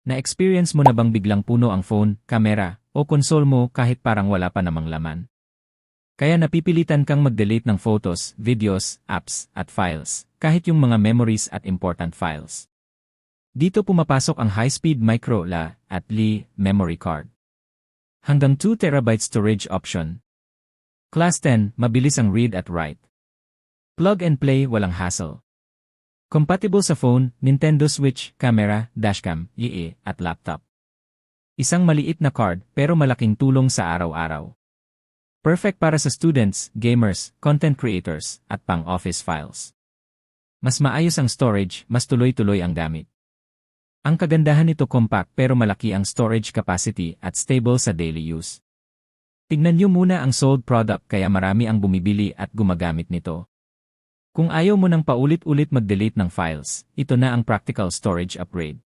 Na-experience mo na bang biglang puno ang phone, camera, o console mo kahit parang wala pa namang laman? Kaya napipilitan kang mag-delete ng photos, videos, apps, at files, kahit yung mga memories at important files. Dito pumapasok ang high-speed micro SD at LI memory card. Hanggang 2 TB storage option. Class 10, mabilis ang read at write. Plug and play, walang hassle. Compatible sa phone, Nintendo Switch, camera, dashcam, IE, at laptop. Isang maliit na card pero malaking tulong sa araw-araw. Perfect para sa students, gamers, content creators, at pang-office files. Mas maayos ang storage, mas tuloy-tuloy ang gamit. Ang kagandahan nito, compact pero malaki ang storage capacity at stable sa daily use. Tignan niyo muna ang sold product, kaya marami ang bumibili at gumagamit nito. Kung ayaw mo nang paulit-ulit mag-delete ng files, ito na ang practical storage upgrade.